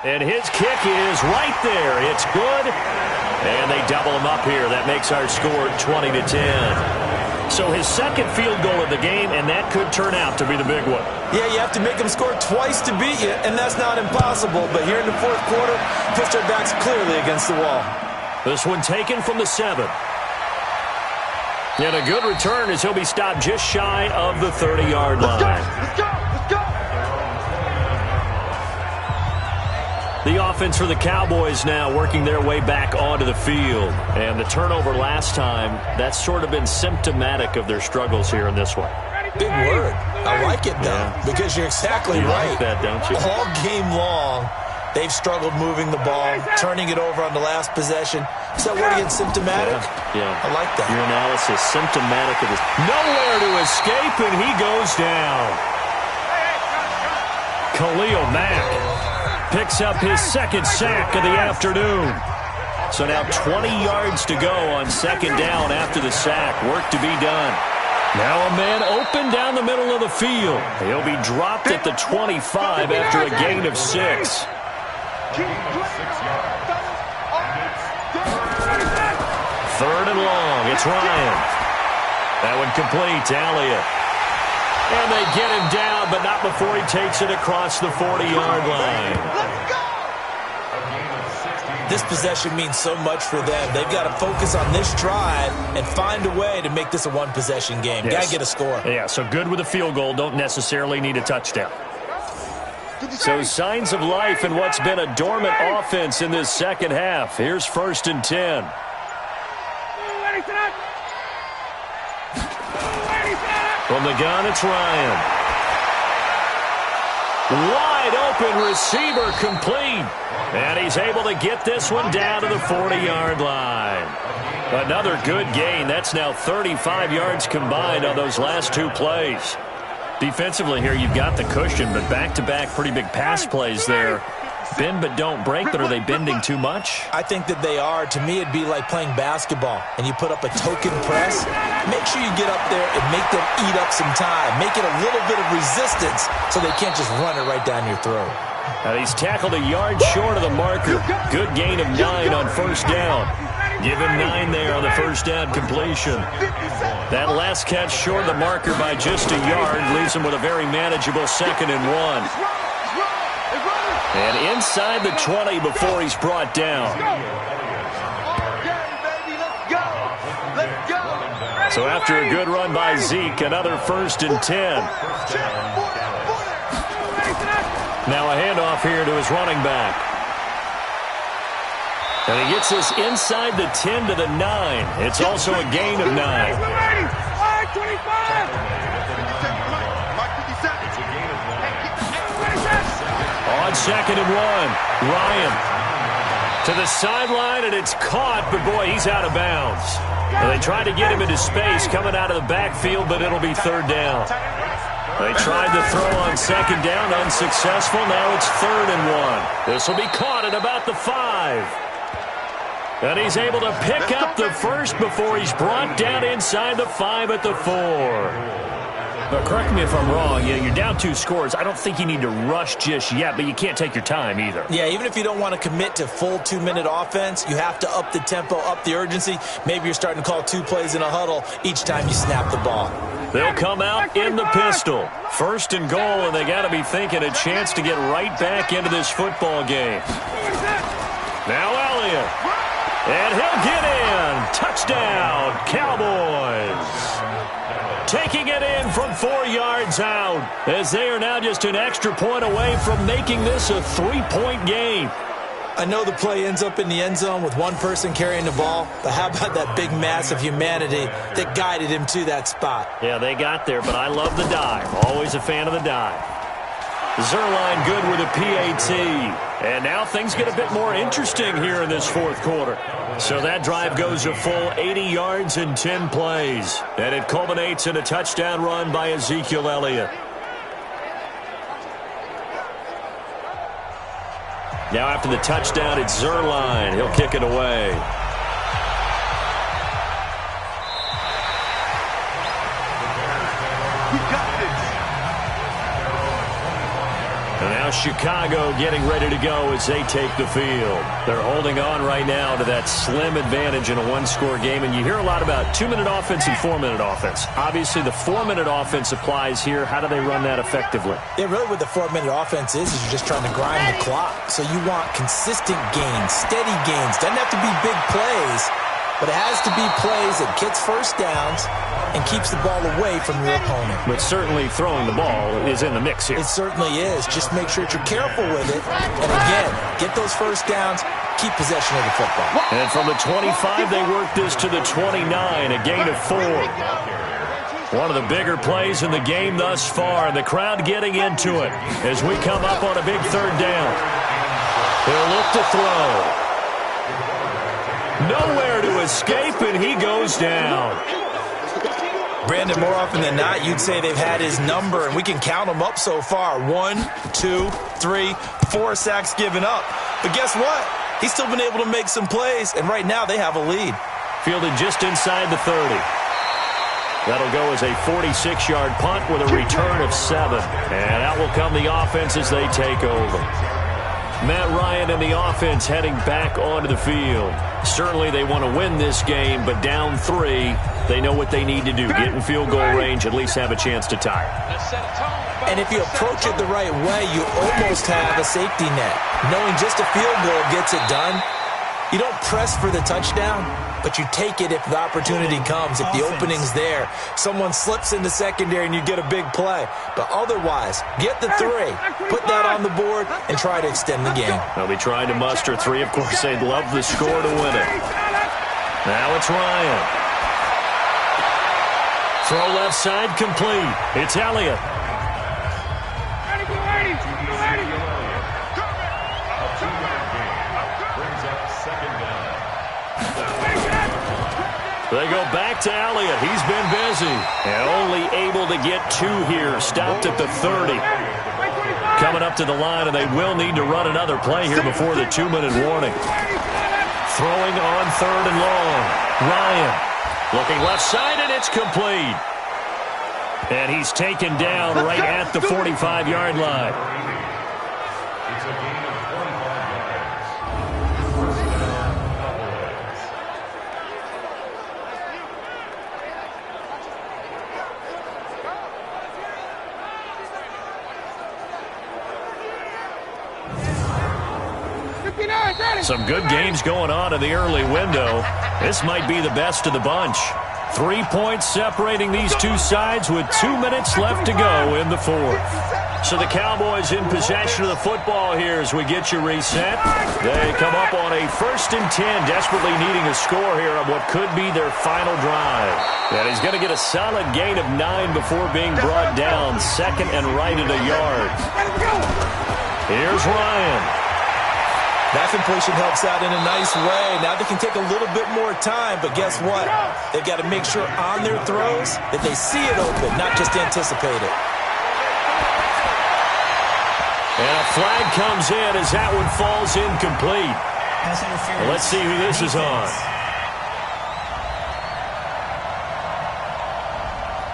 Speaker 3: And his kick is right there. It's good. And they double him up here. That makes our score 20-10. So his 2nd field goal of the game, and that could turn out to be the big one.
Speaker 4: Yeah, you have to make them score twice to beat you, and that's not impossible. But here in the 4th quarter, Pittsburgh backs clearly against the wall.
Speaker 3: This one taken from the 7. And a good return as he'll be stopped just shy of the 30-yard line.
Speaker 5: Let's go!
Speaker 3: The offense for the Cowboys now working their way back onto the field. And the turnover last time, that's sort of been symptomatic of their struggles here in this one.
Speaker 4: Big word. I like it, though, because you're exactly right.
Speaker 3: You like that, don't you?
Speaker 4: All game long, they've struggled moving the ball, turning it over on the last possession. Is that word again, symptomatic?
Speaker 3: Yeah.
Speaker 4: I like that.
Speaker 3: Your analysis, symptomatic of this. Nowhere to escape, and he goes down. Khalil Mack picks up his second sack of the afternoon. So now 20 yards to go on second down after the sack. Work to be done. Now a man open down the middle of the field. He'll be dropped at the 25 after a gain of 6. Third and long. It's Ryan. That one complete to Elliott. And they get him down, but not before he takes it across the 40-yard line.
Speaker 4: This possession means so much for them. They've got to focus on this drive and find a way to make this a one-possession game.
Speaker 3: Yes.
Speaker 4: Got to get a score.
Speaker 3: Yeah, so good with a field goal. Don't necessarily need a touchdown. So signs of life in what's been a dormant offense in this second half. Here's 1st and 10. From the gun, it's Ryan. Wide open receiver complete. And he's able to get this one down to the 40-yard line. Another good gain. That's now 35 yards combined on those last 2 plays. Defensively here, you've got the cushion, but back-to-back pretty big pass plays there. Bend but don't break, but are they bending too much?
Speaker 4: I think that they are. To me, it'd be like playing basketball, and you put up a token press. Make sure you get up there and make them eat up some time. Make it a little bit of resistance so they can't just run it right down your throat.
Speaker 3: And he's tackled a yard short of the marker. Good gain of 9 on first down. Give him 9 there on the first down completion. That last catch short of the marker by just a yard leaves him with a very manageable 2nd and 1. And inside the 20 before he's brought down. So after a good run by Zeke, another 1st and 10. Now a handoff here to his running back. And he gets this inside the 10 to the 9. It's also a gain of 9. On 2nd and 1, Ryan to the sideline, and it's caught, but boy, he's out of bounds. Well, they tried to get him into space coming out of the backfield, but it'll be 3rd down. They tried to throw on 2nd down, unsuccessful. Now it's 3rd and 1. This will be caught at about the 5. And he's able to pick up the first before he's brought down inside the 5 at the 4. But correct me if I'm wrong, you're down 2 scores. I don't think you need to rush just yet, but you can't take your time either.
Speaker 4: Yeah, even if you don't want to commit to full 2-minute offense, you have to up the tempo, up the urgency. Maybe you're starting to call 2 plays in a huddle each time you snap the ball.
Speaker 3: They'll come out in the pistol. 1st and goal, and they got to be thinking a chance to get right back into this football game. Now Elliott. And he'll get in. Touchdown, Cowboys. Taking it in from 4 yards out, as they are now just an extra point away from making this a 3-point game.
Speaker 4: I know the play ends up in the end zone with one person carrying the ball, but how about that big mass of humanity that guided him to that spot?
Speaker 3: Yeah, they got there, but I love the dive. Always a fan of the dive. Zerline good with a PAT. And now things get a bit more interesting here in this 4th quarter. So that drive goes a full 80 yards in 10 plays. And it culminates in a touchdown run by Ezekiel Elliott. Now after the touchdown, it's Zerline. He'll kick it away. And now Chicago getting ready to go as they take the field. They're holding on right now to that slim advantage in a 1-score game. And you hear a lot about 2-minute offense and 4-minute offense. Obviously, the 4-minute offense applies here. How do they run that effectively?
Speaker 4: Yeah, really what the 4-minute offense is you're just trying to grind the clock. So you want consistent gains, steady gains. Doesn't have to be big plays, but it has to be plays that gets first downs and keeps the ball away from your opponent.
Speaker 3: But certainly throwing the ball is in the mix here.
Speaker 4: It certainly is. Just make sure that you're careful with it. And again, get those first downs, keep possession of the football.
Speaker 3: And from the 25, they work this to the 29, a gain of 4. One of the bigger plays in the game thus far, and the crowd getting into it as we come up on a big third down. He'll look to throw. Nowhere to escape, and he goes down.
Speaker 4: Brandon, more often than not, you'd say they've had his number, and we can count them up so far. 1, 2, 3, 4 sacks given up. But guess what? He's still been able to make some plays, and right now they have a lead.
Speaker 3: Fielded just inside the 30. That'll go as a 46-yard punt with a return of 7. And out will come the offense as they take over. Matt Ryan and the offense heading back onto the field. Certainly they want to win this game, but down 3, they know what they need to do. Get in field goal range, at least have a chance to tie.
Speaker 4: And if you approach it the right way, you almost have a safety net. Knowing just a field goal gets it done. You don't press for the touchdown, but you take it if the opportunity comes, if the opening's there. Someone slips in the secondary and you get a big play. But otherwise, get the 3, put that on the board, and try to extend the game.
Speaker 3: They'll be trying to muster 3. Of course, they'd love the score to win it. Now it's Ryan. Throw left side complete. It's Elliott. They go back to Elliott. He's been busy. And only able to get 2 here. Stopped at the 30. Coming up to the line, and they will need to run another play here before the 2-minute warning. Throwing on 3rd and long. Ryan looking left side, and it's complete. And he's taken down right at the 45-yard line.
Speaker 7: It's a gain of 45 yards.
Speaker 3: Some good games going on in the early window. This might be the best of the bunch. 3 points separating these two sides with 2 minutes left to go in the 4th. So the Cowboys in possession of the football here as we get you reset. They come up on a 1st and 10, desperately needing a score here on what could be their final drive. And he's going to get a solid gain of 9 before being brought down. 2nd and right at a yard. Here's Ryan.
Speaker 4: That completion helps out in a nice way. Now they can take a little bit more time, but guess what? They've got to make sure on their throws that they see it open, not just anticipate it.
Speaker 3: And a flag comes in as that one falls incomplete. Well, let's see who this is on.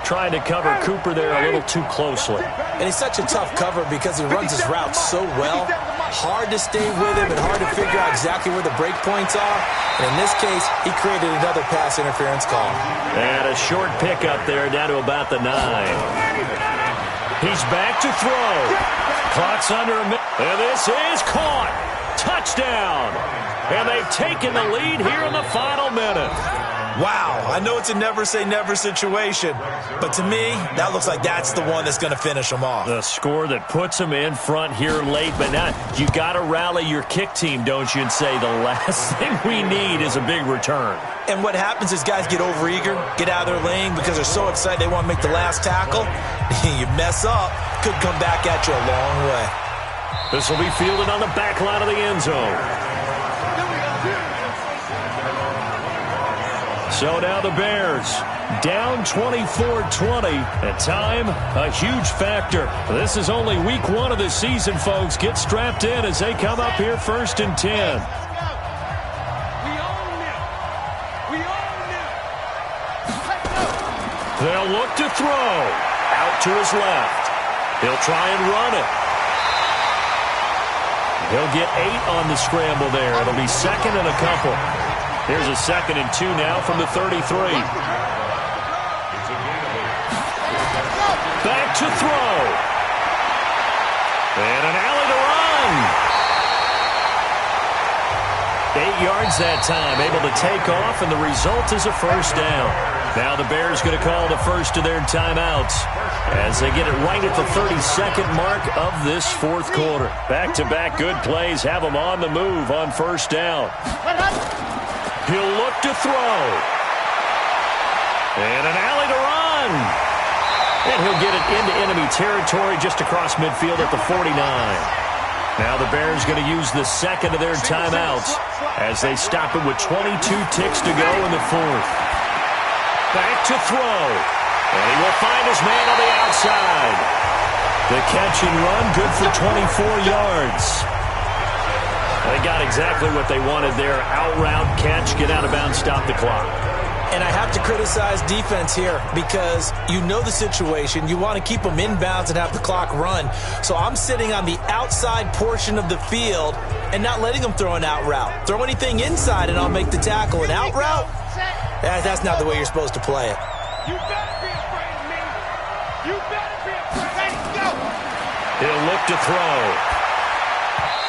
Speaker 3: Trying to cover Cooper there a little too closely.
Speaker 4: And he's such a tough cover because he runs his route so well. Hard to stay with him and hard to figure out exactly where the break points are. And in this case, he created another pass interference call.
Speaker 3: And a short pickup there down to about the 9. He's back to throw. Clock's under a minute. And this is caught. Touchdown. And they've taken the lead here in the final minute.
Speaker 4: Wow, I know it's a never-say-never situation, but to me, that looks like that's the one that's going to finish them off.
Speaker 3: The score that puts them in front here late, but now you got to rally your kick team, don't you, and say the last thing we need is a big return.
Speaker 4: And what happens is guys get overeager, get out of their lane because they're so excited they want to make the last tackle. You mess up, could come back at you a long way.
Speaker 3: This will be fielded on the back line of the end zone. So now the Bears down 24-20. And time, a huge factor. This is only week 1 of the season, folks. Get strapped in as they come up here 1st and 10. They'll look to throw. Out to his left. He'll try and run it. He'll get 8 on the scramble there. It'll be 2nd and a couple. Here's a 2nd and 2 now from the 33. Back to throw. And an alley to run. 8 yards that time, able to take off, and the result is a first down. Now the Bears going to call the first of their timeouts as they get it right at the 32nd mark of this fourth quarter. Back-to-back good plays have them on the move on first down. He'll look to throw. And an alley to run. And he'll get it into enemy territory just across midfield at the 49. Now the Bears going to use the second of their timeouts as they stop it with 22 ticks to go in the fourth. Back to throw. And he will find his man on the outside. The catch and run, good for 24 yards. They got exactly what they wanted there. Out route, catch, get out of bounds, stop the clock.
Speaker 4: And I have to criticize defense here because you know the situation. You want to keep them inbounds and have the clock run. So I'm sitting on the outside portion of the field and not letting them throw an out route. Throw anything inside and I'll make the tackle. An out route? That's not the way you're supposed to play it.
Speaker 5: You better be afraid of me. You better be afraid. Let's go.
Speaker 3: He'll look to throw.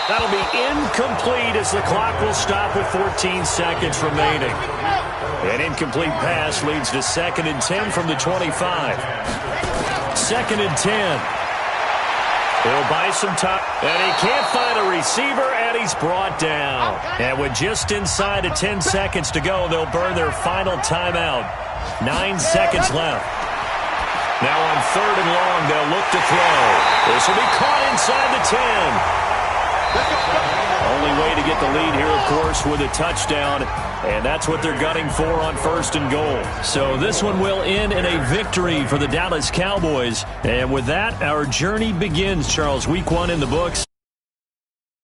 Speaker 3: That'll be incomplete as the clock will stop with 14 seconds remaining. An incomplete pass leads to 2nd and 10 from the 25. 2nd and 10. He'll buy some time, and he can't find a receiver, and he's brought down. And with just inside of 10 seconds to go, they'll burn their final timeout. 9 seconds left. Now on 3rd and long, they'll look to throw. This will be caught inside the 10. Only way to get the lead here, of course, with a touchdown, and that's what they're gunning for on 1st and goal. So this one will end in a victory for the Dallas Cowboys. And with that, our journey begins, Charles. Week 1 in the books.